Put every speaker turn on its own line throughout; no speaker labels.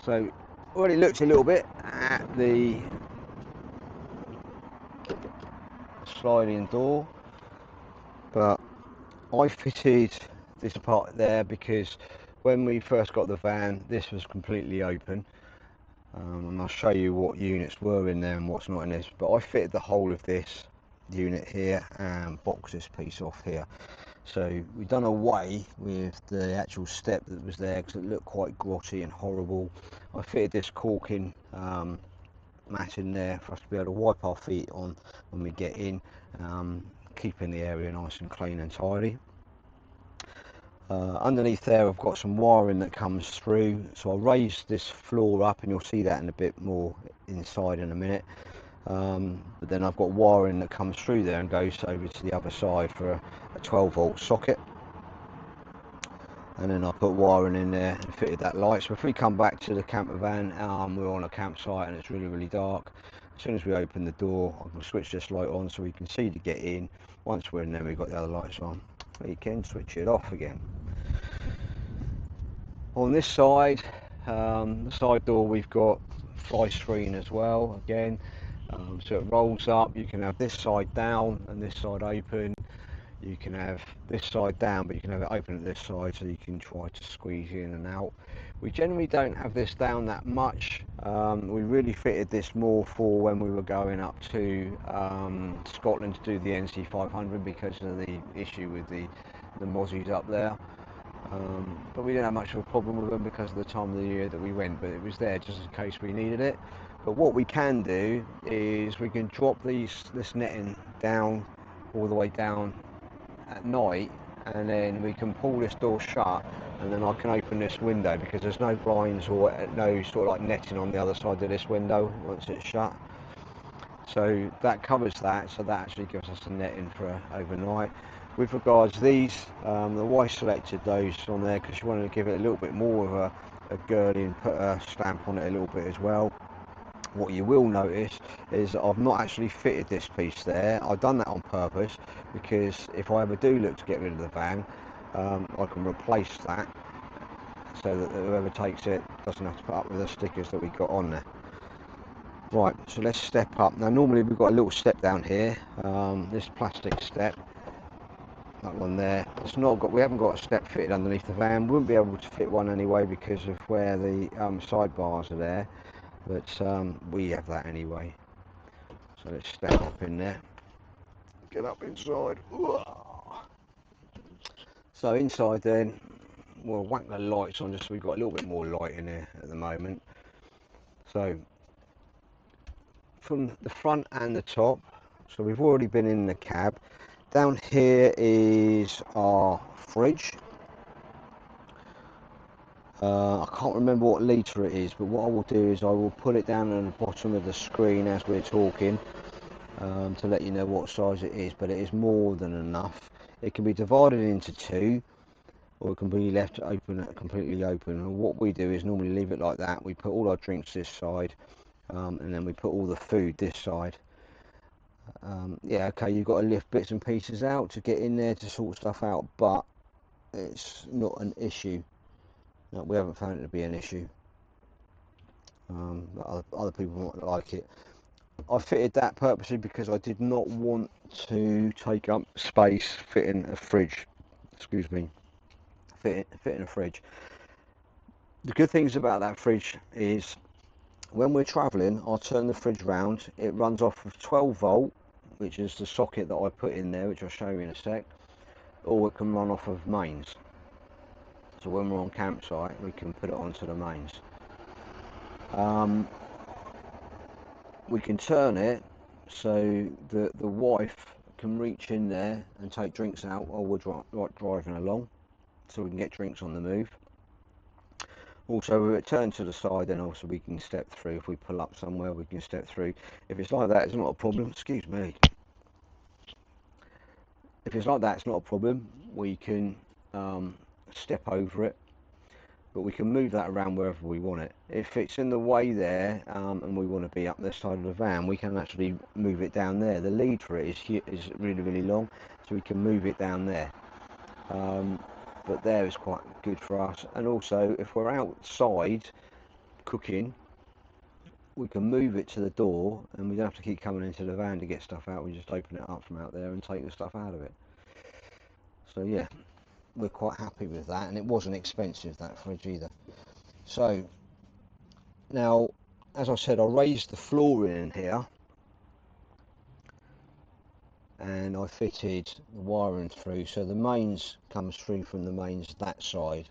So already looked a little bit at the sliding door, but I fitted this part there because when we first got the van this was completely open, and I'll show you what units were in there and what's not in this, but I fitted the whole of this unit here and boxed this piece off here. So we've done away with the actual step that was there because it looked quite grotty and horrible. I fitted this caulking mat in there for us to be able to wipe our feet on when we get in, keeping the area nice and clean and tidy. Underneath there I've got some wiring that comes through, so I'll raise this floor up and you'll see that in a bit more inside in a minute. But then I've got wiring that comes through there and goes over to the other side for a 12-volt socket, and then I put wiring in there and fitted that light. So if we come back to the camper van, we're on a campsite and it's really dark. As soon as we open the door I can switch this light on so we can see to get in. Once we're in there we've got the other lights on, we can switch it off again. On this side, the side door, we've got fly screen as well again, so it rolls up. You can have this side down and this side open. You can have this side down, but you can have it open at this side so you can try to squeeze in and out. We generally don't have this down that much. We really fitted this more for when we were going up to Scotland to do the NC 500 because of the issue with the mozzies up there. But we didn't have much of a problem with them because of the time of the year that we went, but it was there just in case we needed it. But what we can do is we can drop this netting down all the way down at night, and then we can pull this door shut, and then I can open this window because there's no blinds or no sort of like netting on the other side of this window once it's shut. So that covers that, so that actually gives us a netting for overnight. With regards to these, the wife selected those on there because she wanted to give it a little bit more of a girly and put a stamp on it a little bit as well. What you will notice is that I've not actually fitted this piece there. I've done that on purpose because if I ever do look to get rid of the van, I can replace that so that whoever takes it doesn't have to put up with the stickers that we got on there. Right, so let's step up. Now normally we've got a little step down here, this plastic step, that one there. It's not got, we haven't got a step fitted underneath the van. We wouldn't be able to fit one anyway because of where the sidebars are there, but we have that anyway. So let's step up in there, get up inside. So inside then, we'll whack the lights on just so we've got a little bit more light in here at the moment. So from the front and the top, so we've already been in the cab. Down here is our fridge. I can't remember what litre it is, but what I will do is I will put it down on the bottom of the screen as we're talking, to let you know what size it is, but it is more than enough. It can be divided into two, or it can be left open, completely open. And what we do is normally leave it like that. We put all our drinks this side, and then we put all the food this side. Yeah, okay, you've got to lift bits and pieces out to get in there to sort stuff out, but it's not an issue. No, we haven't found it to be an issue. Other people might like it. I fitted that purposely because I did not want to take up space fitting a fridge. Excuse me, fitting a fridge. The good things about that fridge is when we're travelling, I'll turn the fridge round. It runs off of 12 volt, which is the socket that I put in there, which I'll show you in a sec, or it can run off of mains. So when we're on campsite, we can put it onto the mains. We can turn it so that the wife can reach in there and take drinks out while we're driving along, so we can get drinks on the move. Also, with it turned to the side, then also we can step through. If we pull up somewhere, we can step through. If it's like that, it's not a problem. Excuse me. If it's like that, it's not a problem. We can step over it, but we can move that around wherever we want it. If it's in the way there, and we want to be up this side of the van, we can actually move it down there. The lead for it is really long, so we can move it down there. But there is quite good for us. And also, if we're outside cooking, we can move it to the door and we don't have to keep coming into the van to get stuff out. We just open it up from out there and take the stuff out of it. So yeah, we're quite happy with that, and it wasn't expensive, that fridge, either. So now, as I said, I raised the flooring in here and I fitted the wiring through, so the mains comes through from the mains that side,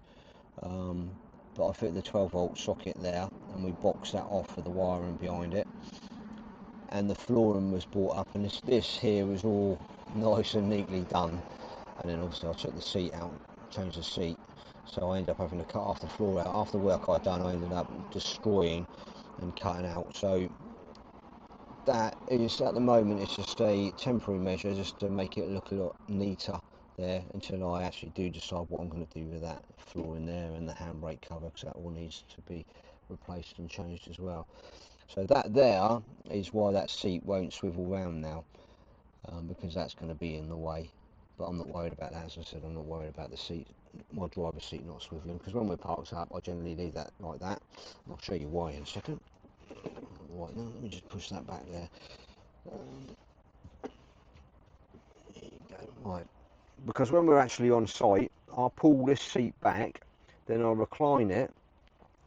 but I fit the 12-volt socket there and we boxed that off for the wiring behind it, and the flooring was brought up, and this here was all nice and neatly done. And then obviously I took the seat out, changed the seat, so I ended up having to cut half the floor out. After the work I'd done, I ended up destroying and cutting out. So that is, at the moment, it's just a temporary measure just to make it look a lot neater there, until I actually do decide what I'm going to do with that floor in there and the handbrake cover, because that all needs to be replaced and changed as well. So that there is why that seat won't swivel round now, because that's going to be in the way. But I'm not worried about that. As I said, I'm not worried about the seat, my driver's seat not swiveling, because when we're parked up I generally leave that like that. I'll show you why in a second. Right, now let me just push that back there. There you go. Right, because when we're actually on site, I'll pull this seat back, then I'll recline it,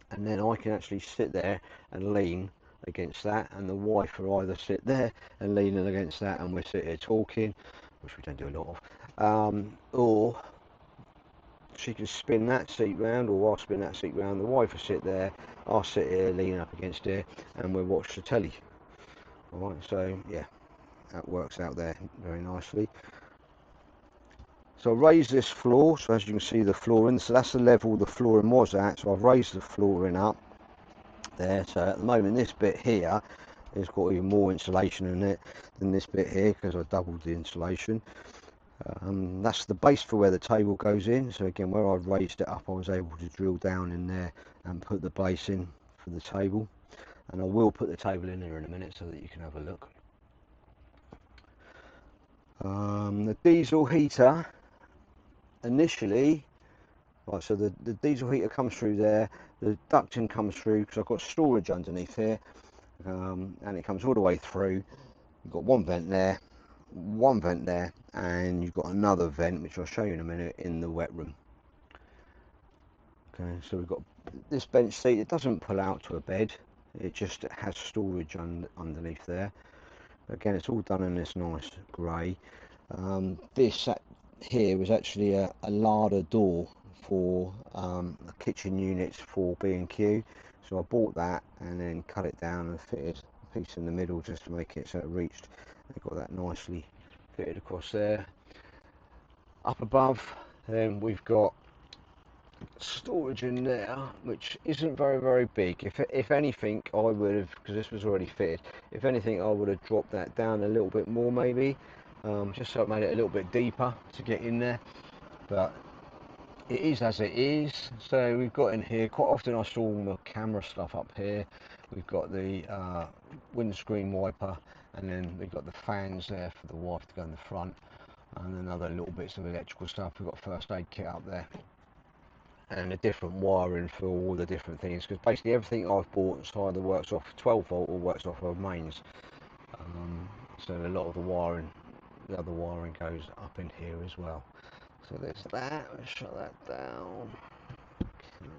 and then I can actually sit there and lean against that, and the wife will either sit there and leaning against that and we're sitting here talking, which we don't do a lot of, or she can spin that seat round, or I'll spin that seat round, the wife will sit there, I'll sit here leaning up against it, and we'll watch the telly. Alright, so yeah, that works out there very nicely. So I raised this floor, so as you can see the flooring, so that's the level the flooring was at, so I've raised the flooring up there. So at the moment this bit here has got even more insulation in it than this bit here, because I doubled the insulation. That's the base for where the table goes in, so again, where I raised it up I was able to drill down in there and put the base in for the table, and I will put the table in there in a minute so that you can have a look. The diesel heater initially, right, so the diesel heater comes through there, the ducting comes through because I've got storage underneath here, and it comes all the way through. You've got one vent there, and you've got another vent which I'll show you in a minute in the wet room. Okay, so we've got this bench seat. It doesn't pull out to a bed, it just has storage underneath there. Again, it's all done in this nice grey. This here was actually a larder door for kitchen units for B&Q, so I bought that and then cut it down and fitted a piece in the middle just to make it so it reached. I got that nicely fitted across there. Up above, then we've got storage in there, which isn't very big. If anything, I would have, because this was already fitted, if anything I would have dropped that down a little bit more maybe, just so it made it a little bit deeper to get in there, but it is as it is. So we've got in here, quite often I store all my camera stuff up here. We've got the windscreen wiper, and then we've got the fans there for the wife to go in the front, and then other little bits of electrical stuff. We've got first aid kit up there, and a different wiring for all the different things, because basically everything I've bought either works off 12 volt or works off of mains. So a lot of the wiring, the other wiring goes up in here as well. So there's that. Let's shut that down. Okay.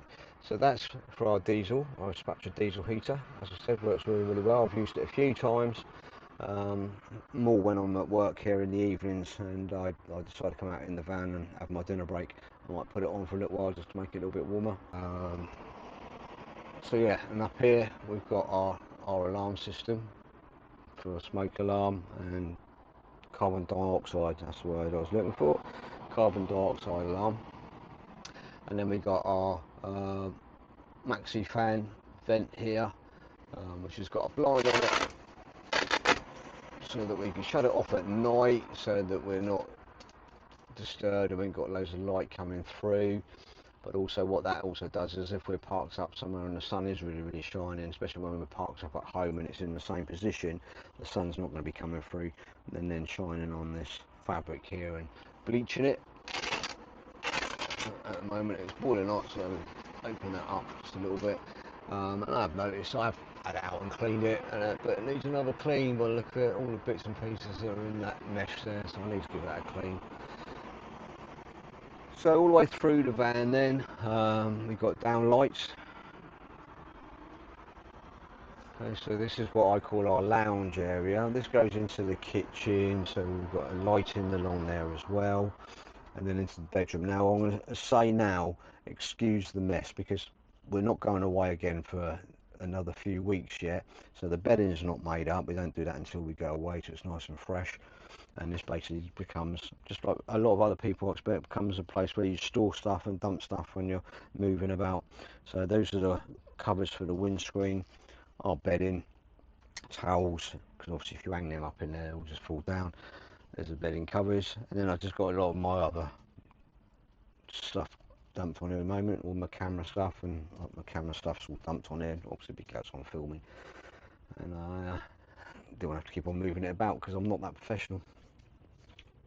So that's for our diesel, our Spatria diesel heater. As I said, works really well. I've used it a few times, more when I'm at work here in the evenings and I decide to come out in the van and have my dinner break. I might put it on for a little while just to make it a little bit warmer. So yeah, and up here we've got our alarm system for a smoke alarm and carbon dioxide, that's the word I was looking for, carbon dioxide alarm. And then we got our maxi fan vent here, which has got a blind on it so that we can shut it off at night so that we're not disturbed and we've got loads of light coming through. But also what that also does is if we're parked up somewhere and the sun is really shining, especially when we're parked up at home and it's in the same position, the sun's not going to be coming through and then shining on this fabric here and bleaching it. At the moment it's boiling hot, so open that up just a little bit, And I've noticed I've had it out and cleaned it, but it needs another clean. But look at all the bits and pieces that are in that mesh there, so I need to give that a clean. So all the way through the van then, we've got down lights. Okay, so this is what I call our lounge area. This goes into the kitchen, so we've got a lighting along there as well, and then into the bedroom. Now I'm going to say now, excuse the mess, because we're not going away again for another few weeks yet, so the bedding is not made up. We don't do that until we go away, so it's nice and fresh. And this basically becomes, just like a lot of other people expect, becomes a place where you store stuff and dump stuff when you're moving about. So those are the covers for the windscreen, our bedding, towels, because obviously if you hang them up in there, they'll just fall down. There's the bedding covers, and then I've just got a lot of my other stuff dumped on here at the moment, all my camera stuff, and my camera stuff's all dumped on here, obviously because I'm filming, and I don't have to keep on moving it about because I'm not that professional.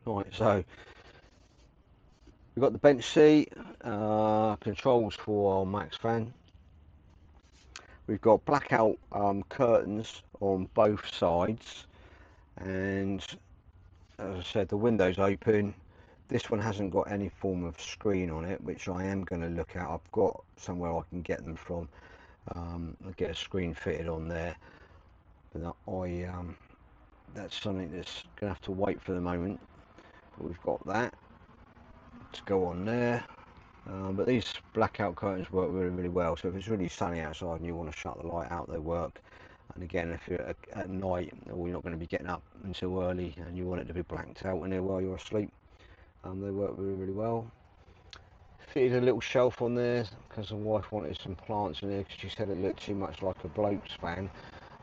Right, so we've got the bench seat, controls for our Max fan. We've got blackout curtains on both sides, and as I said, the window's open. This one hasn't got any form of screen on it, which I am going to look at. I've got somewhere I can get them from. I'll get a screen fitted on there, but that's something that's going to have to wait for the moment. But we've got that to go on there. But these blackout curtains work really, really well. So if it's really sunny outside and you want to shut the light out, they work. And again, if you're at night or you're not going to be getting up until early and you want it to be blanked out in there while you're asleep, they work really, really well. Fitted a little shelf on there because the wife wanted some plants in there because she said it looked too much like a bloke's van.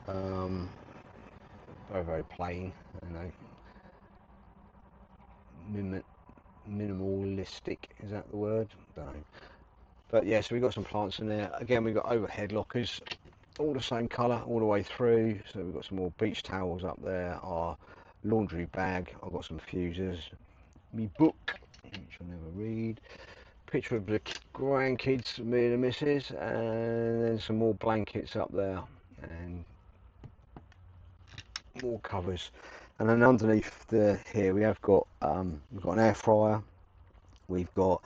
Very, very plain, minimalistic, is that the word? Don't know. But yeah, so we've got some plants in there. Again, we've got overhead lockers, all the same colour all the way through. So we've got some more beach towels up there, our laundry bag, I've got some fuses, me book, which I never read, picture of the grandkids, me and the missus, and then some more blankets up there, and more covers. And then underneath here we have got we've got an air fryer, we've got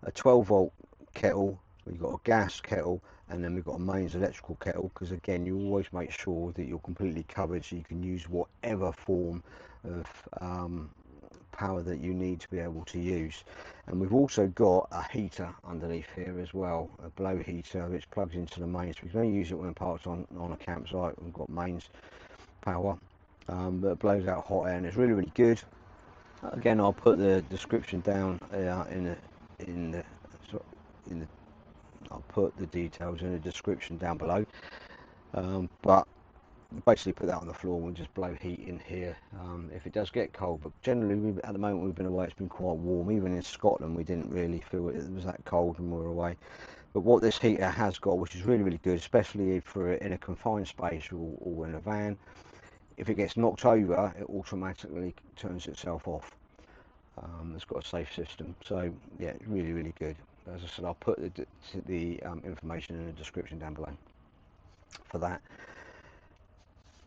a 12-volt kettle, we've got a gas kettle, and then we've got a mains electrical kettle, because again you always make sure that you're completely covered so you can use whatever form of power that you need to be able to use. And we've also got a heater underneath here as well, a blow heater which plugs into the mains. We can only use it when parked on a campsite. We've got mains power, but it blows out hot air and it's really, really good. Again, I'll put the description down I'll put the details in the description down below. But basically put that on the floor and we'll just blow heat in here if it does get cold. But generally, at the moment we've been away, it's been quite warm. Even in Scotland, we didn't really feel it was that cold when we were away. But what this heater has got, which is really, really good, especially for in a confined space or in a van, if it gets knocked over, it automatically turns itself off. It's got a safe system, so yeah, really, really good. As I said, I'll put the information in the description down below for that.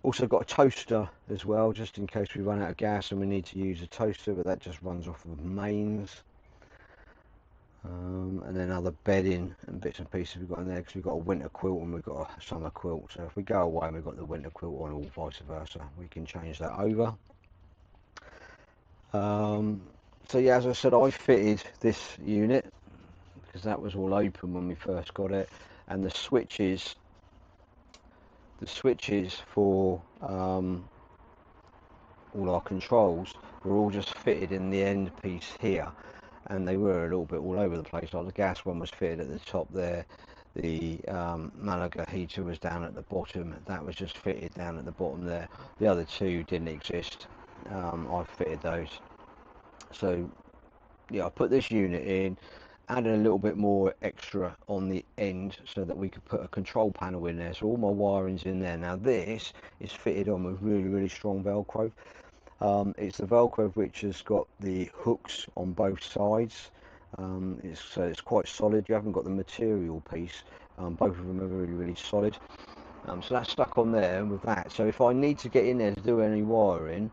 Also got a toaster as well, just in case we run out of gas and we need to use a toaster, but that just runs off of mains. And then other bedding and bits and pieces we've got in there, because we've got a winter quilt and we've got a summer quilt. So if we go away and we've got the winter quilt on, or vice versa, we can change that over. So yeah, as I said, I fitted this unit because that was all open when we first got it, and the switches for all our controls were all just fitted in the end piece here, and they were a little bit all over the place. Like the gas one was fitted at the top there, the Malaga heater was down at the bottom, that was just fitted down at the bottom there. The other two didn't exist. I fitted those. So yeah, I put this unit in, added a little bit more extra on the end so that we could put a control panel in there. So all my wiring's in there. Now this is fitted on with really, really strong Velcro. It's the Velcro which has got the hooks on both sides, It's quite solid. You haven't got the material piece. Both of them are really solid. So that's stuck on there with that. So if I need to get in there to do any wiring,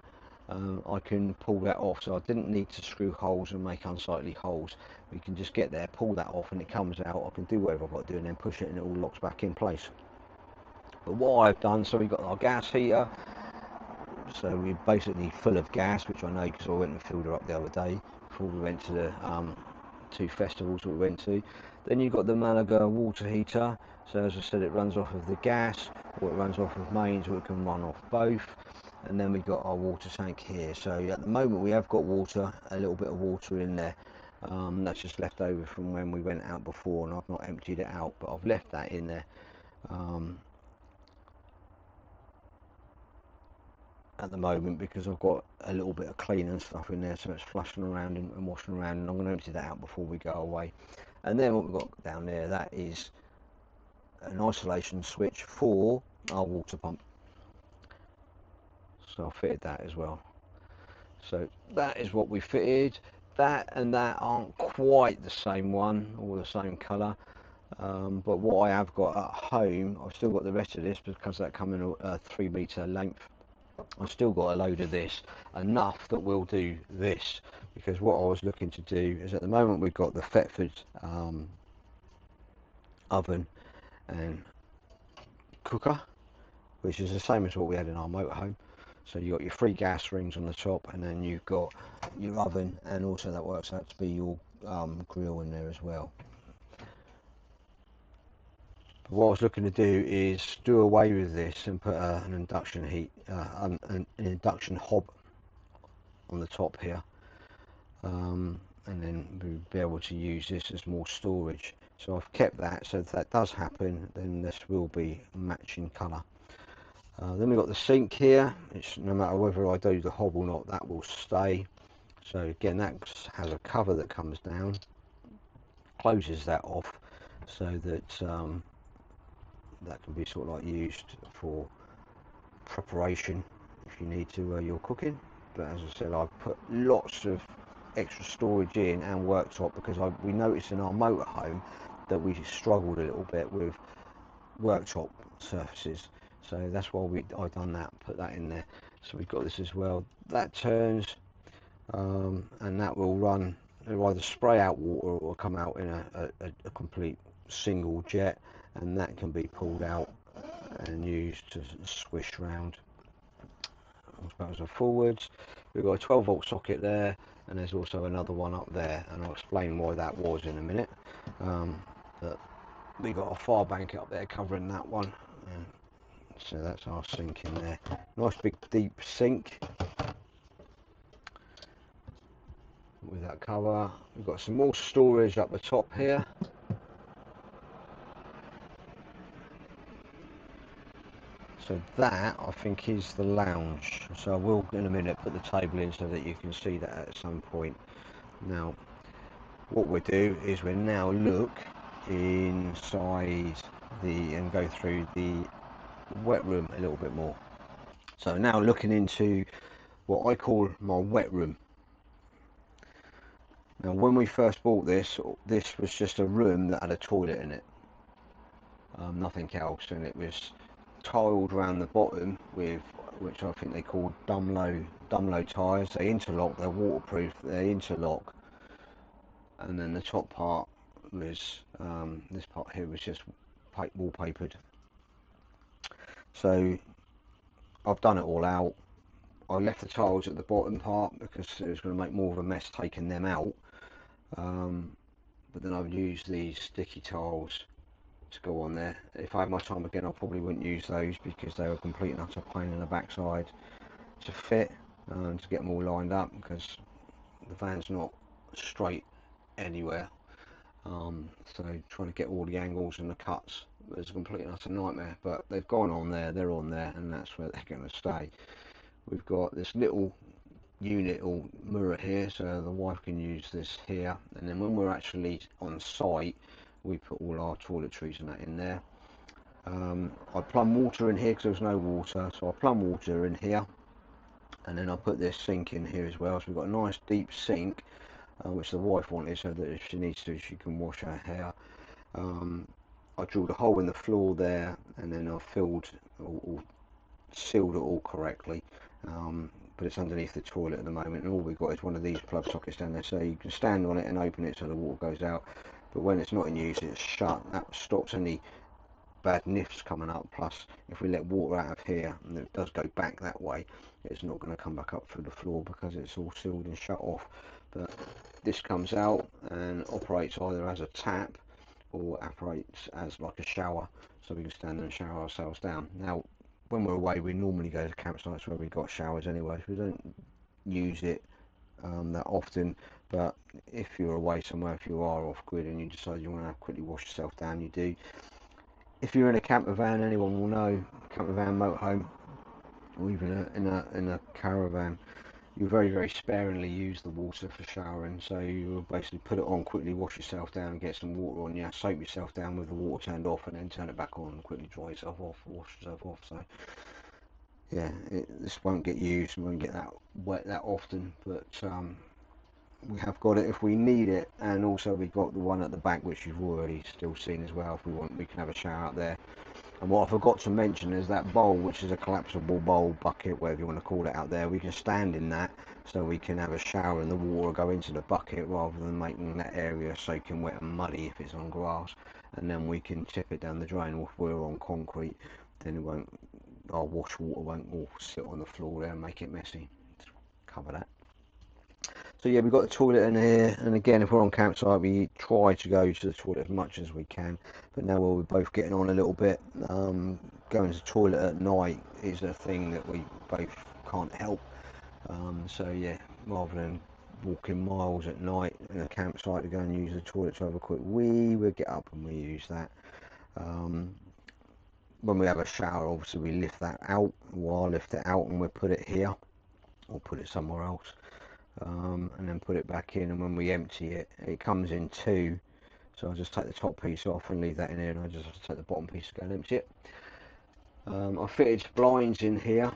I can pull that off. So I didn't need to screw holes and make unsightly holes. We can just get there, pull that off, and it comes out. I can do whatever I've got to do and then push it and it all locks back in place. But what I've done, so we've got our gas heater. So we're basically full of gas, which I know because I went and filled her up the other day before we went to the 2 festivals that we went to. Then you've got the Malaga water heater. So as I said, it runs off of the gas, or it runs off of mains, or it can run off both. And then we've got our water tank here. So at the moment we have got water, a little bit of water in there. That's just left over from when we went out before, and I've not emptied it out, but I've left that in there. At the moment, because I've got a little bit of cleaning stuff in there, so it's flushing around and washing around, and I'm going to empty that out before we go away. And then what we've got down there, that is an isolation switch for our water pump, so I fitted that as well. So that is what we fitted. That and that aren't quite the same one or the same colour, but what I have got at home, I've still got the rest of this because that come in a 3 metre length. I've still got a load of this, enough that we'll do this, because what I was looking to do is, at the moment we've got the Thetford oven and cooker, which is the same as what we had in our motorhome. So you've got your 3 gas rings on the top, and then you've got your oven, and also that works out to be your grill in there as well. But what I was looking to do is do away with this and put an induction an induction hob on the top here, and then we'll be able to use this as more storage. So I've kept that, so if that does happen, then this will be matching colour. Then we've got the sink here. It's, no matter whether I do the hob or not, that will stay. So again, that has a cover that comes down, closes that off, so that that can be sort of like used for preparation if you need to your cooking. But as I said, I've put lots of extra storage in and worktop, because we noticed in our motorhome that we struggled a little bit with worktop surfaces, so that's why I done that, put that in there. So we've got this as well, that turns, and that will run, it'll either spray out water or come out in a complete single jet, and that can be pulled out and used to swish round backwards and forwards. We've got a 12-volt socket there, and there's also another one up there, and I'll explain why that was in a minute. But we got a fire bank up there covering that one, so that's our sink in there. Nice big deep sink with that cover. We've got some more storage up the top here. So that, I think, is the lounge. So I will in a minute put the table in so that you can see that at some point. Now what we'll do is we'll now look inside and go through the wet room a little bit more. So now looking into what I call my wet room. Now when we first bought this was just a room that had a toilet in it, nothing else, and it was tiled around the bottom with, which I think they call Dumlo tyres. They interlock, they're waterproof, they interlock, and then the top part was this part here was just wallpapered. So I've done it all out. I left the tiles at the bottom part because it was going to make more of a mess taking them out, but then I've used these sticky tiles to go on there. If I had my time again, I probably wouldn't use those because they were complete and utter pain in the backside to fit and to get them all lined up, because the van's not straight anywhere. So trying to get all the angles and the cuts was a complete and utter nightmare, but they've gone on there, they're on there, and that's where they're going to stay. We've got this little unit or mirror here, so the wife can use this here, and then when we're actually on site, we put all our toiletries and that in there. I plumb water in here because there was no water, so I plumb water in here, and then I put this sink in here as well. So we've got a nice deep sink, which the wife wanted so that if she needs to she can wash her hair. I drilled a hole in the floor there, and then I filled or sealed it all correctly, but it's underneath the toilet at the moment, and all we've got is one of these plug sockets down there, so you can stand on it and open it so the water goes out, but when it's not in use it's shut. That stops any bad nifs coming up. Plus, if we let water out of here and it does go back that way, it's not going to come back up through the floor because it's all sealed and shut off. But this comes out and operates either as a tap or operates as like a shower, so we can stand and shower ourselves down. Now, when we're away, we normally go to campsites where we've got showers anyway, so we don't use it that often. But if you're away somewhere, if you are off grid and you decide you want to quickly wash yourself down, you do. If you're in a camper van, anyone will know, camper van, motorhome, or even in a caravan, you very sparingly use the water for showering. So you basically put it on, quickly wash yourself down, get some water on you, soap yourself down with the water turned off, and then turn it back on and quickly dry yourself off, wash yourself off. So yeah, this won't get used, won't get that wet that often, but we have got it if we need it. And also we've got the one at the back which you've already still seen as well. If we want, we can have a shower out there. And what I forgot to mention is that bowl, which is a collapsible bowl, bucket, whatever you want to call it, out there. We can stand in that, so we can have a shower and the water go into the bucket rather than making that area soaking wet and muddy if it's on grass. And then we can tip it down the drain. Or if we're on concrete, then it won't, our wash water won't all sit on the floor there and make it messy. Cover that. So yeah, we've got the toilet in here, and again, if we're on campsite, we try to go to the toilet as much as we can. But now we're both getting on a little bit. Going to the toilet at night is a thing that we both can't help. So yeah, rather than walking miles at night in a campsite to go and use the toilet to have a quick wee, we get up and we use that. When we have a shower, obviously we lift that out, or I lift it out and we put it here, or put it somewhere else. And then put it back in, and when we empty it, it comes in two, so I'll just take the top piece off and leave that in here, and I just have to take the bottom piece and go and empty it. I fitted blinds in here,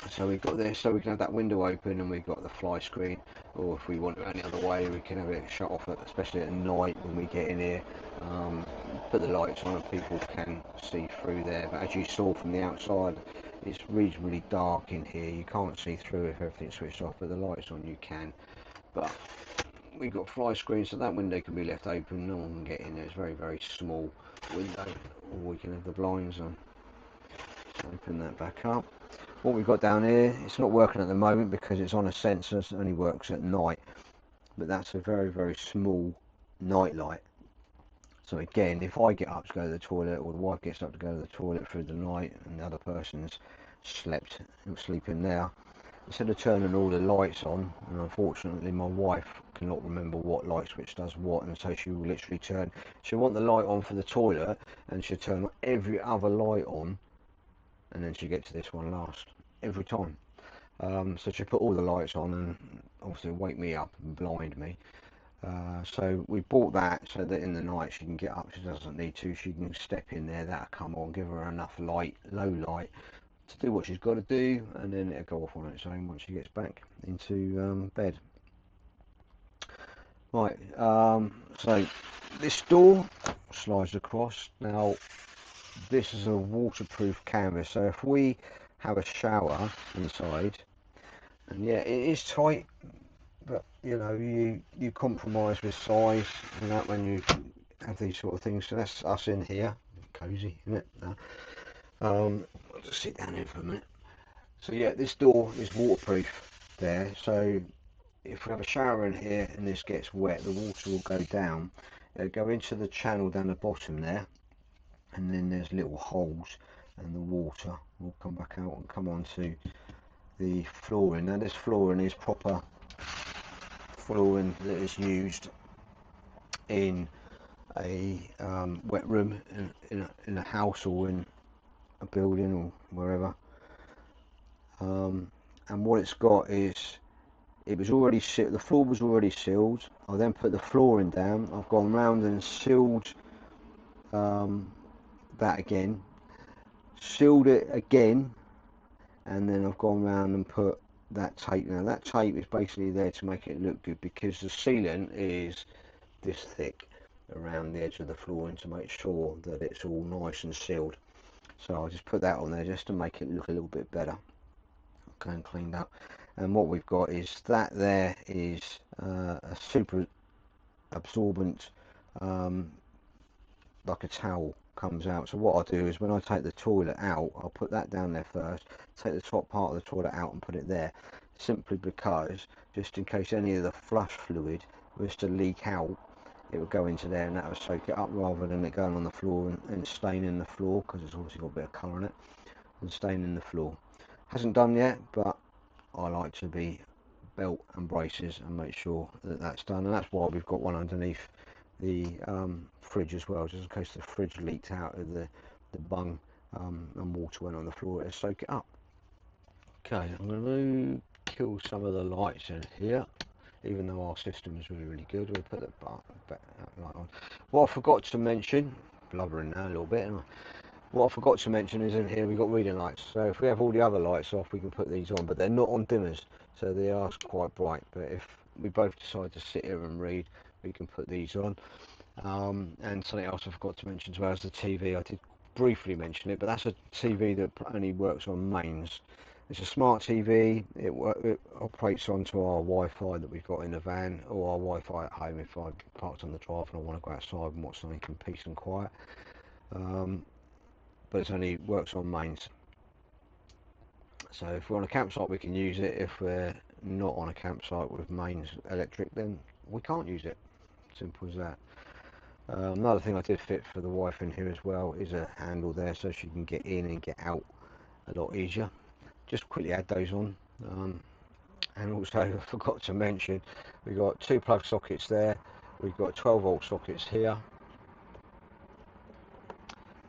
so we've got this so we can have that window open, and we've got the fly screen, or if we want it any other way we can have it shut off, especially at night when we get in here. Put the lights on and people can see through there, but as you saw from the outside, it's reasonably dark in here. You can't see through if everything's switched off, but the lights on you can. But we've got fly screens, so that window can be left open, no one can get in there. It's a very small window, or we can have the blinds on. So open that back up. What we've got down here, it's not working at the moment because it's on a sensor, so it only works at night, but that's a very small night light. So again, if I get up to go to the toilet, or the wife gets up to go to the toilet through the night, and the other person's sleeping there, instead of turning all the lights on, and unfortunately my wife cannot remember what light switch does what, and so she will literally she'll want the light on for the toilet, and she'll turn every other light on, and then she'll get to this one last, every time. So she'll put all the lights on and obviously wake me up and blind me. So we bought that so that in the night she can get up, she doesn't need to, she can step in there, that'll come on, give her enough light, low light, to do what she's got to do, and then it'll go off on its own once she gets back into bed. Right, so this door slides across. Now this is a waterproof canvas, so if we have a shower inside, and yeah, it is tight, but you know, you compromise with size and that when you have these sort of things. So that's us in here, cozy, isn't it? I'll just sit down here for a minute. So yeah, this door is waterproof there, so if we have a shower in here and this gets wet, the water will go down. It'll go into the channel down the bottom there, and then there's little holes, and the water will come back out and come onto the flooring. Now this flooring is proper flooring that is used in a wet room in a house, or in a building, or wherever. And what it's got is, it was already sealed, the floor was already sealed. I then put the flooring down, I've gone round and sealed that again, sealed it again, and then I've gone round and put that tape. Now that tape is basically there to make it look good, because the sealant is this thick around the edge of the flooring to make sure that it's all nice and sealed. So I'll just put that on there just to make it look a little bit better. Okay, and cleaned up. And what we've got is that there is a super absorbent, like a towel comes out. So what I do is when I take the toilet out, I'll put that down there first, take the top part of the toilet out and put it there, simply because just in case any of the flush fluid was to leak out, it would go into there and that would soak it up, rather than it going on the floor and staining the floor, because it's obviously got a bit of colour in it, and staining the floor. Hasn't done yet, but I like to be belt and braces and make sure that that's done, and that's why we've got one underneath the fridge as well, just in case the fridge leaked out of the bung and water went on the floor, it'll soak it up. Okay, I'm going to kill some of the lights in here, even though our system is really good. We'll put the light on. What I forgot to mention, blubbering now a little bit, what I forgot to mention is in here we've got reading lights. So if we have all the other lights off, we can put these on, but they're not on dimmers, so they are quite bright. But if we both decide to sit here and read, we can put these on. And something else I forgot to mention as well is the TV. I did briefly mention it, but that's a TV that only works on mains. It's a smart TV. It operates onto our Wi-Fi that we've got in the van, or our Wi-Fi at home if I'm parked on the drive and I want to go outside and watch something in peace and quiet. But it only works on mains. So if we're on a campsite we can use it. If we're not on a campsite with mains electric, then we can't use it. Simple as that. Another thing I did fit for the wife in here as well is a handle there, so she can get in and get out a lot easier. Just quickly add those on. And also I forgot to mention, we've got 2 plug sockets there. We've got 12-volt sockets here.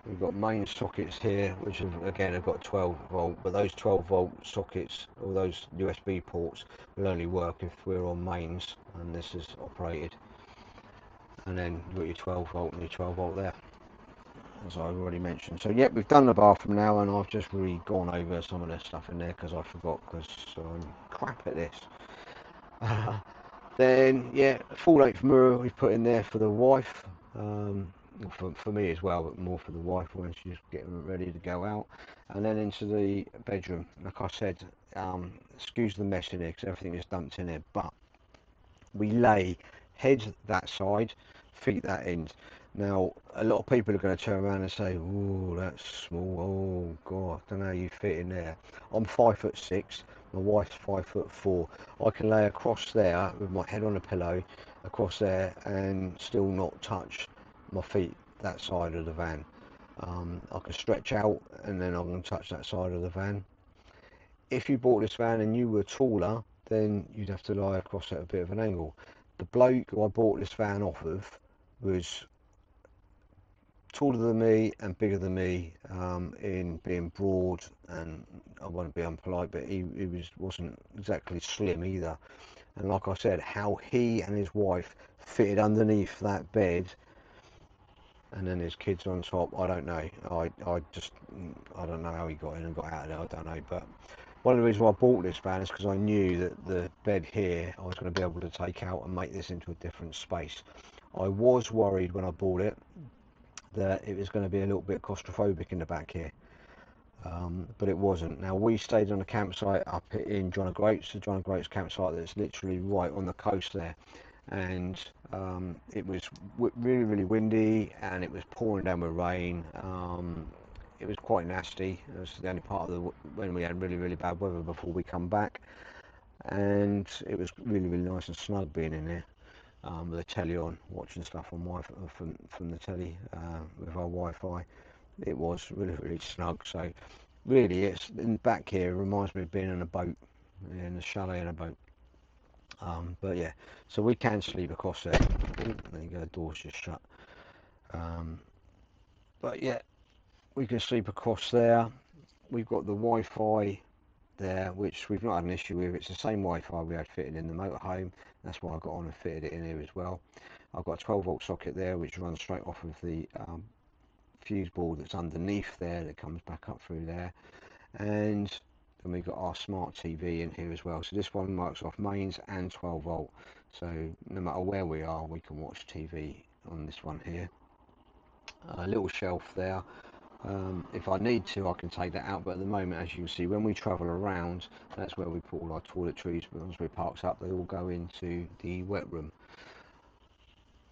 We've got main sockets here, which again have got 12-volt, but those 12-volt sockets, or those USB ports, will only work if we're on mains and this is operated. And then you've got your 12-volt and your 12-volt there, as I've already mentioned. So yep, we've done the bathroom now, and I've just really gone over some of the stuff in there because I forgot, because I'm crap at this. Then yeah, full-length mirror we've put in there for the wife. For me as well, but more for the wife when she's getting ready to go out. And then into the bedroom, like I said, excuse the mess in here because everything is dumped in here, but we lay head that side, feet that end. Now a lot of people are going to turn around and say, oh, that's small, oh god, I don't know how you fit in there. I'm 5'6", my wife's 5'4". I can lay across there with my head on a pillow across there and still not touch my feet that side of the van. I can stretch out and then I can touch that side of the van. If you bought this van and you were taller, then you'd have to lie across at a bit of an angle. The bloke who I bought this van off of was taller than me and bigger than me, in being broad, and I won't be unpolite, but he wasn't exactly slim either. And like I said, how he and his wife fitted underneath that bed and then his kids on top, I don't know. I don't know how he got in and got out of there, I don't know. But one of the reasons why I bought this van is because I knew that the bed here I was going to be able to take out and make this into a different space. I was worried when I bought it that it was going to be a little bit claustrophobic in the back here, but it wasn't. Now we stayed on a campsite up in John O'Groats, the John O'Groats campsite that's literally right on the coast there, and it was really windy and it was pouring down with rain. It was quite nasty. It was the only part of when we had really bad weather before we come back, and it was really nice and snug being in there, with the telly on, watching stuff on from the telly, with our Wi-Fi. It was really snug. So really, it's in back here, it reminds me of being in a boat, in a chalet in a boat. But yeah, so we can sleep across there. Ooh, there you go, the door's just shut. But yeah, we can sleep across there. We've got the Wi-Fi there, which we've not had an issue with. It's the same Wi-Fi we had fitted in the motorhome. That's why I got on and fitted it in here as well. I've got a 12-volt socket there which runs straight off of the fuse board that's underneath there, that comes back up through there. And and we've got our smart TV in here as well. So this one works off mains and 12 volt, so no matter where we are we can watch TV on this one here. A little shelf there. If I need to I can take that out, but at the moment, as you can see, when we travel around, that's where we put all our toiletries. But once we parked up, they all go into the wet room.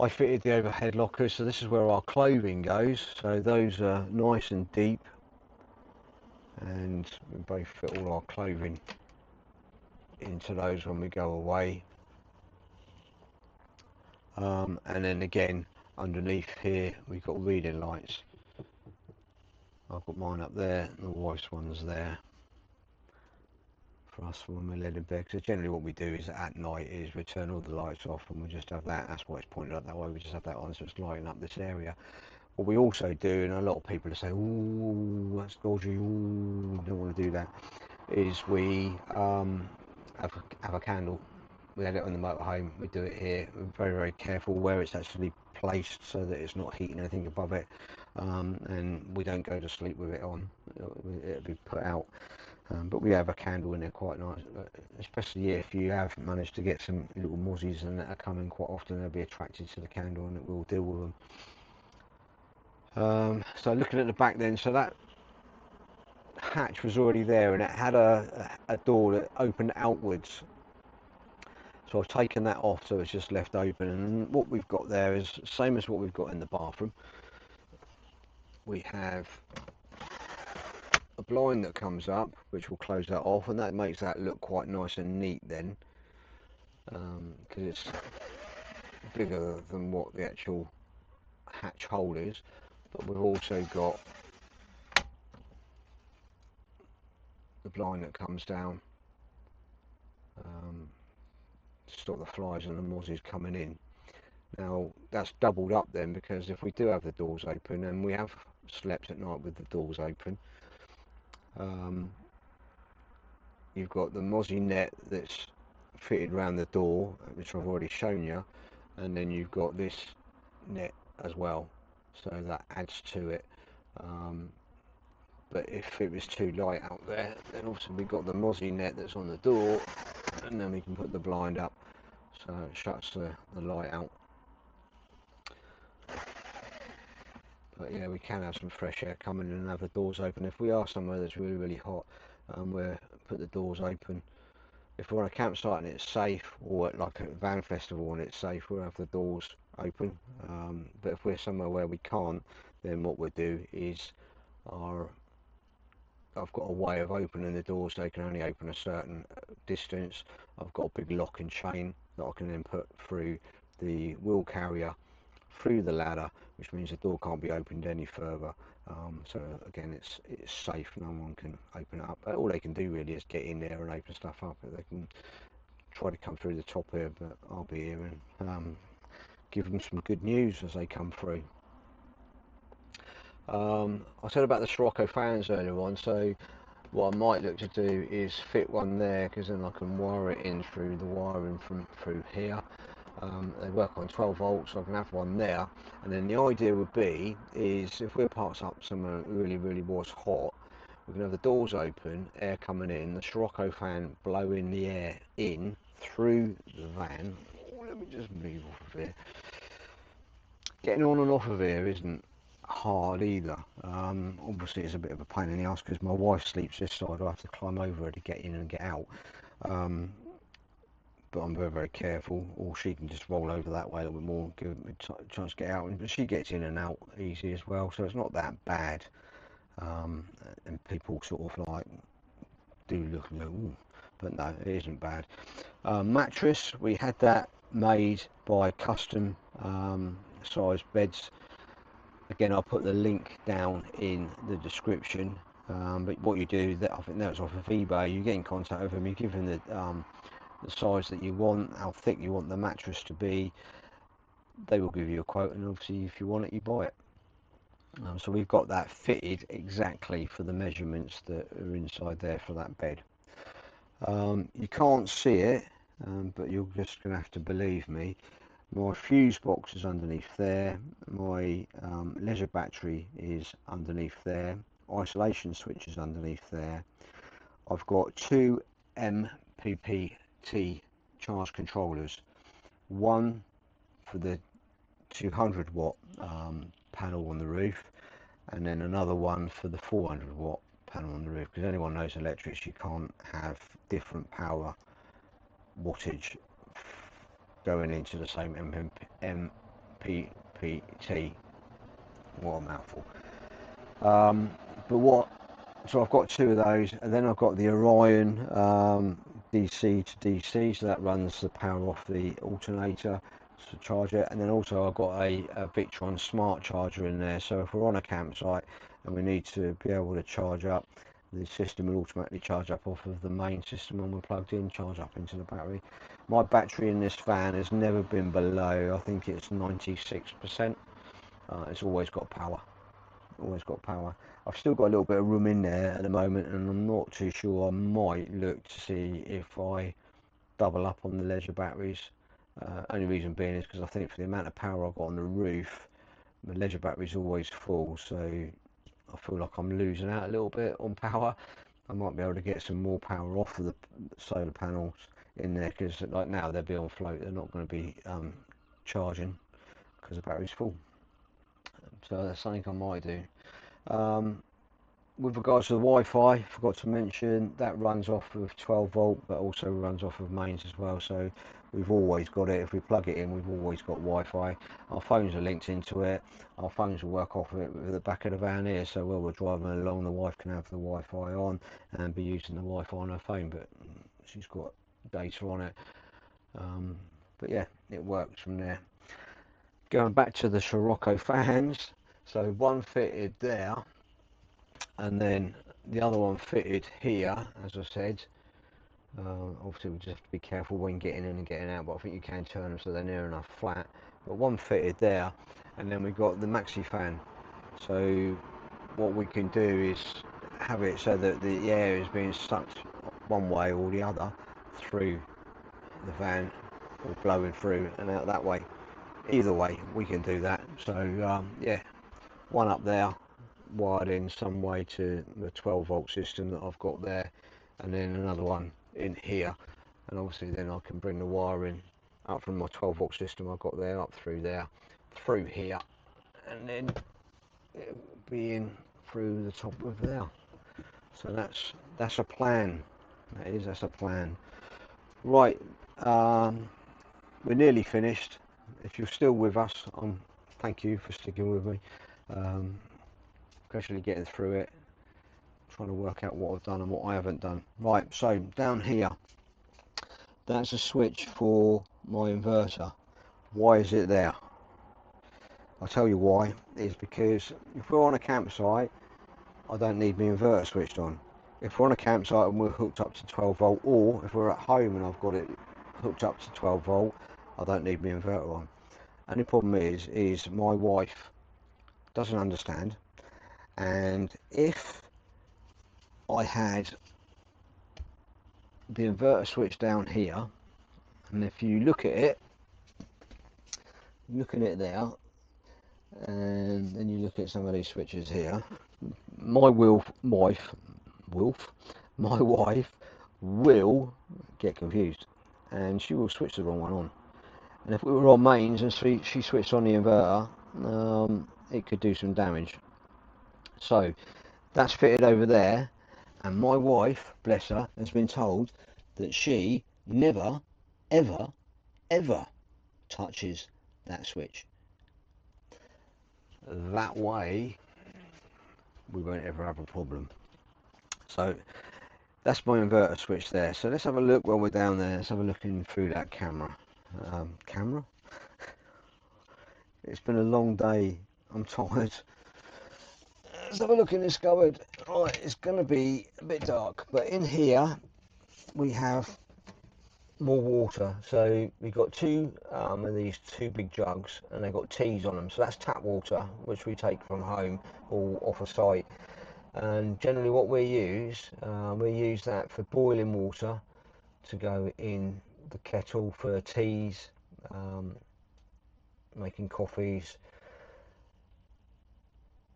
I fitted the overhead lockers, so this is where our clothing goes. So those are nice and deep, and we both fit all our clothing into those when we go away. And then again, underneath here we've got reading lights. I've got mine up there, and the wife's one's there for us when we're laid in bed. Because generally what we do is at night is we turn all the lights off and we just have that. That's why it's pointed up that way. We just have that on, so it's lighting up this area. What we also do, and a lot of people say, "Oh, that's dodgy. Oh, don't want to do that," is we have a candle. We had it on the motorhome. We do it here. We're very careful where it's actually placed so that it's not heating anything above it, and we don't go to sleep with it on. It'll be put out. But we have a candle in there, quite nice, especially if you have managed to get some little mozzies and that are coming quite often. They'll be attracted to the candle and it will deal with them. So looking at the back then, so that hatch was already there and it had a door that opened outwards. So I've taken that off, so it's just left open, and what we've got there is the same as what we've got in the bathroom. We have a blind that comes up, which will close that off, and that makes that look quite nice and neat then, because it's bigger than what the actual hatch hole is. But we've also got the blind that comes down to stop the flies and the mozzies coming in. Now that's doubled up then, because if we do have the doors open, and we have slept at night with the doors open, you've got the mozzie net that's fitted around the door, which I've already shown you, and then you've got this net as well, so that adds to it. But if it was too light out there, then also we've got the mozzie net that's on the door, and then we can put the blind up so it shuts the light out. But yeah, we can have some fresh air coming in and have the doors open. If we are somewhere that's really hot, we'll put the doors open. If we're on a campsite and it's safe, or at like a van festival and it's safe, we'll have the doors open. But if we're somewhere where we can't, then what we'll do is I've got a way of opening the doors. They can only open a certain distance. I've got a big lock and chain that I can then put through the wheel carrier, through the ladder, which means the door can't be opened any further. So again, it's safe. No one can open it up. All they can do really is get in there and open stuff up. They can try to come through the top here, but I'll be here and give them some good news as they come through. I said about the Scirocco fans earlier on, so what I might look to do is fit one there, because then I can wire it in through the wiring from through here. They work on 12 volts, so I can have one there, and then the idea would be is if we're parked up somewhere that really was hot, we can have the doors open, air coming in, the Scirocco fan blowing the air in through the van. Let me just move off of here. Getting on and off of here isn't hard either. Obviously it's a bit of a pain in the ass because my wife sleeps this side. I have to climb over her to get in and get out. But I'm very careful, or she can just roll over that way a little bit more, give me a chance to get out, but she gets in and out easy as well, so it's not that bad. And people sort of like do look and go, ooh, but no, it isn't bad. Mattress, we had that made by custom sized beds. Again, I'll put the link down in the description. But what you do, that I think that's off of eBay, you get in contact with them, you give them the size that you want, how thick you want the mattress to be. They will give you a quote, and obviously if you want it, you buy it. So we've got that fitted exactly for the measurements that are inside there for that bed. You can't see it, but you're just going to have to believe me. My fuse box is underneath there, my leisure battery is underneath there, isolation switch is underneath there. I've got two MPPT charge controllers, one for the 200 watt panel on the roof, and then another one for the 400 watt panel on the roof, because anyone knows electrics, you can't have different power wattage going into the same MPPT. What a mouthful. So I've got two of those, and then I've got the Orion DC to DC, so that runs the power off the alternator to charge it, and then also I've got a Victron smart charger in there, so if we're on a campsite and we need to be able to charge up, the system will automatically charge up off of the main system when we're plugged in, charge up into the battery. My battery in this van has never been below, I think it's 96%. It's always got power. I've still got a little bit of room in there at the moment, and I'm not too sure. I might look to see if I double up on the Leisure batteries. Only reason being is because I think for the amount of power I've got on the roof, the Leisure battery's always full, so I feel like I'm losing out a little bit on power. I might be able to get some more power off of the solar panels in there, because like now they'll be on float, they're not going to be charging because the battery's full. So that's something I might do. With regards to the Wi-Fi, forgot to mention that runs off of 12 volt, but also runs off of mains as well, so we've always got it. If we plug it in, we've always got Wi-Fi. Our phones are linked into it. Our phones will work off of it with the back of the van here, so while we're driving along, the wife can have the Wi-Fi on and be using the Wi-Fi on her phone, but she's got data on it. But yeah, it works from there. Going back to the Scirocco fans, so one fitted there, and then the other one fitted here, as I said. Obviously we just have to be careful when getting in and getting out, but I think you can turn them so they're near enough flat. But one fitted there, and then we've got the maxi fan. So what we can do is have it so that the air is being sucked one way or the other through the van, or blowing through and out that way. Either way we can do that. So yeah, one up there wired in some way to the 12 volt system that I've got there, and then another one in here, and obviously then I can bring the wiring up from my 12 volt system I've got there, up through there, through here, and then it'll be in through the top of there. So that's a plan. That's a plan. Right, we're nearly finished. If you're still with us, thank you for sticking with me. Gradually getting through it, trying to work out what I've done and what I haven't done. Right, so down here, that's a switch for my inverter. Why is it there? I'll tell you why. It's because if we're on a campsite, I don't need my inverter switched on. If we're on a campsite and we're hooked up to 12 volt, or if we're at home and I've got it hooked up to 12 volt, I don't need my inverter on. Only problem is my wife doesn't understand, and if I had the inverter switch down here, and if you look at it there, and then you look at some of these switches here, my wife will get confused, and she will switch the wrong one on. And if we were on mains and she switched on the inverter, it could do some damage. So that's fitted over there, and my wife, bless her, has been told that she never, ever, ever touches that switch. That way we won't ever have a problem. So that's my inverter switch there. So let's have a look while we're down there. Let's have a look in through that camera. It's been a long day, I'm tired. Let's have a look in this cupboard. Right, it's going to be a bit dark, but in here we have more water. So we've got two of these two big jugs, and they've got T's on them. So that's tap water, which we take from home or off a site. And generally what we use that for boiling water to go in the kettle for teas, making coffees,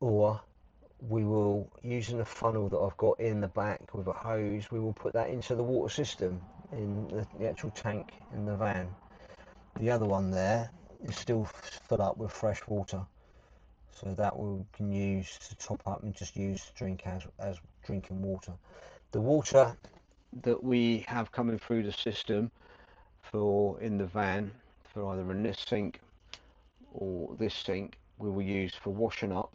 or we will, using a funnel that I've got in the back with a hose, we will put that into the water system in the actual tank in the van. The other one there is still full up with fresh water, so that we can use to top up and just use to drink as drinking water. The water that we have coming through the system for in the van, for either in this sink or this sink, we will use for washing up,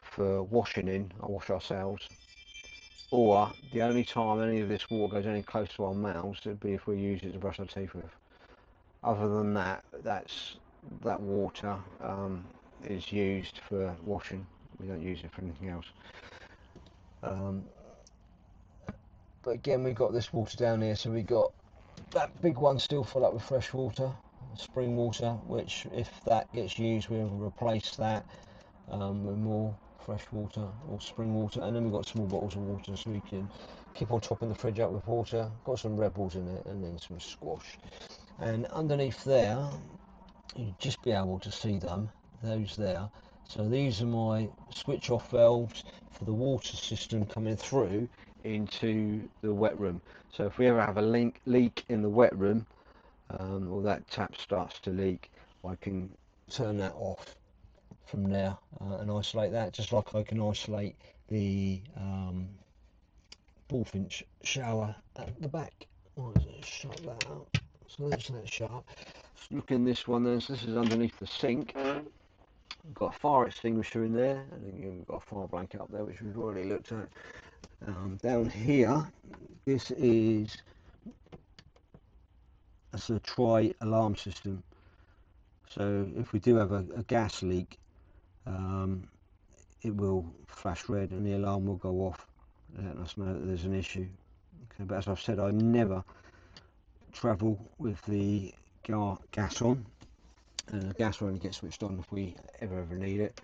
for washing in, or wash ourselves, or the only time any of this water goes any close to our mouths would be if we use it to brush our teeth with. Other than that, that water is used for washing. We don't use it for anything else. But again, we've got this water down here, so we've got that big one still full up with fresh water, spring water, which if that gets used, we'll replace that with more fresh water or spring water. And then we've got small bottles of water, so we can keep on topping the fridge up with water. Got some Red Bulls in it, and then some squash. And underneath there, you'd just be able to see them, those there. So these are my switch off valves for the water system coming through into the wet room. So if we ever have a leak in the wet room, or that tap starts to leak, I can turn that off from there and isolate that, just like I can isolate the Bullfinch shower at the back. Right, shut that up. So let's let it shut up. Look in this one then, so this is underneath the sink. We've got a fire extinguisher in there, and then we've got a fire blanket up there, which we've already looked at. Down here, this is a tri-alarm system. So if we do have a gas leak, it will flash red and the alarm will go off, letting us know that there's an issue. Okay, but as I've said, I never travel with the gas on, and the gas will only get switched on if we ever need it.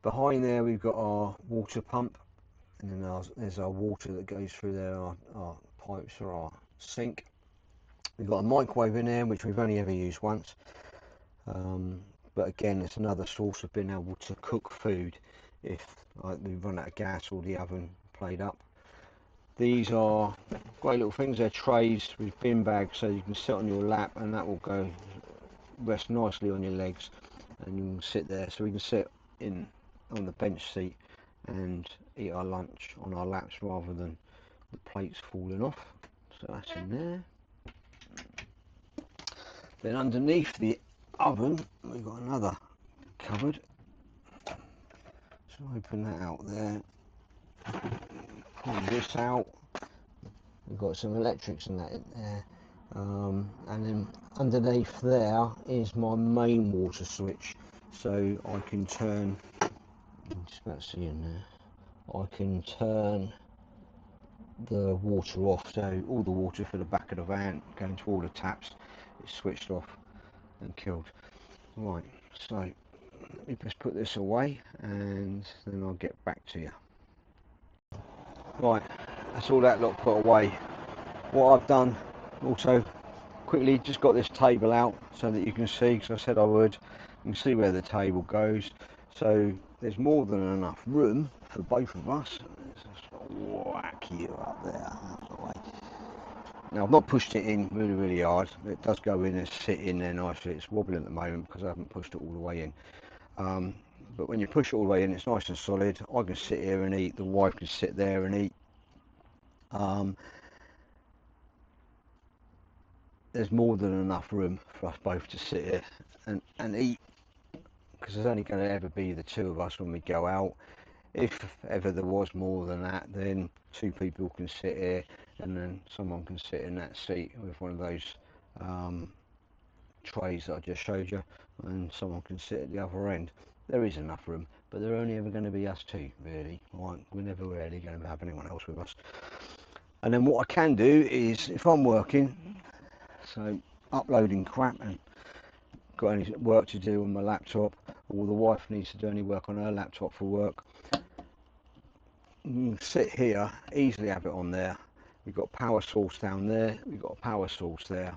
Behind there we've got our water pump, and then there's our water that goes through there, our pipes for our sink. We've got a microwave in there, which we've only ever used once, but again, it's another source of being able to cook food if we run out of gas or the oven played up. These are great little things. They're trays with bin bags, so you can sit on your lap and that will go rest nicely on your legs, and you can sit there. So we can sit in on the bench seat and eat our lunch on our laps rather than the plates falling off. So that's in there. Then underneath the oven we've got another cupboard, so open that out there, pull this out, we've got some electrics and that in there, and then underneath there is my main water switch, so I can turn, just about to see in there, I can turn the water off, so all the water for the back of the van going to all the taps is switched off and killed. Right, so let me just put this away and then I'll get back to you. Right, that's all that lot put away. What I've done also, quickly just got this table out so that you can see, because I said I would, you can see where the table goes, so there's more than enough room for both of us. Let's just whack you up there out of the way. Now I've not pushed it in really hard, it does go in and sit in there nicely. It's wobbling at the moment because I haven't pushed it all the way in. But when you push it all the way in, it's nice and solid. I can sit here and eat, the wife can sit there and eat. There's more than enough room for us both to sit here and eat, because there's only going to ever be the two of us when we go out. If ever there was more than that, then two people can sit here and then someone can sit in that seat with one of those trays that I just showed you, and someone can sit at the other end. There is enough room, but they're only ever going to be us two, really. We're never really going to have anyone else with us. And then what I can do is, if I'm working, so uploading crap and got any work to do on my laptop, or the wife needs to do any work on her laptop for work, you can sit here, easily have it on there. We've got power source down there, we've got a power source there,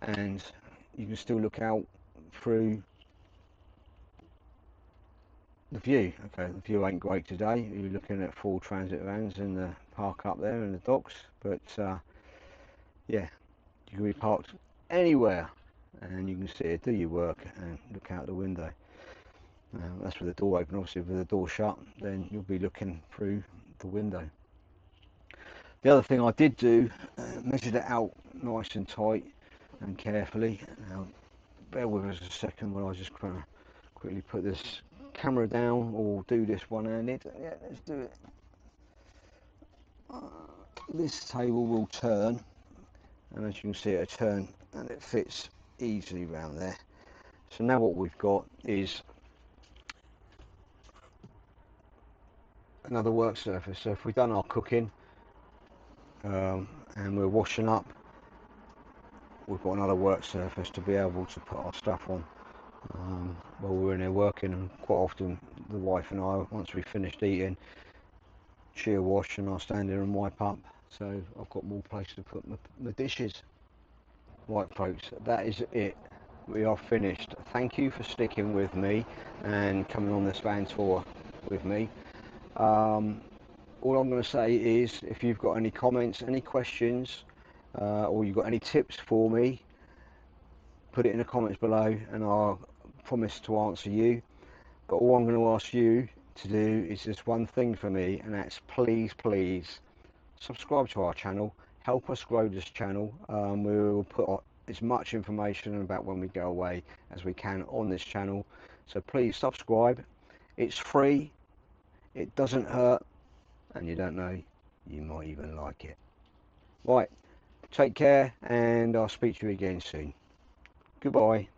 and you can still look out through the view. Okay, the view ain't great today. You're looking at 4 transit vans in the park up there in the docks, but yeah, you can be parked anywhere and you can sit here, do your work and look out the window. That's with the door open. Obviously with the door shut, then you'll be looking through the window. The other thing I did do, measured it out nice and tight and carefully. Now bear with us a second while I just kind of quickly put this camera down, or do this one-handed. Yeah, let's do it. This table will turn, and as you can see it'll turn and it fits easily around there. So now what we've got is another work surface. So if we've done our cooking and we're washing up, we've got another work surface to be able to put our stuff on while we're in there working. And quite often the wife and I, once we've finished eating, she'll wash and I'll stand there and wipe up, so I've got more place to put my dishes. Right folks, that is it. We are finished. Thank you for sticking with me and coming on this van tour with me. All I'm going to say is, if you've got any comments, any questions, or you've got any tips for me, put it in the comments below and I'll promise to answer you. But all I'm going to ask you to do is just one thing for me, and that's please subscribe to our channel. Help us grow this channel. We will put as much information about when we go away as we can on this channel, so please subscribe. It's free, it doesn't hurt, and you don't know, you might even like it. Right, take care and I'll speak to you again soon. Goodbye.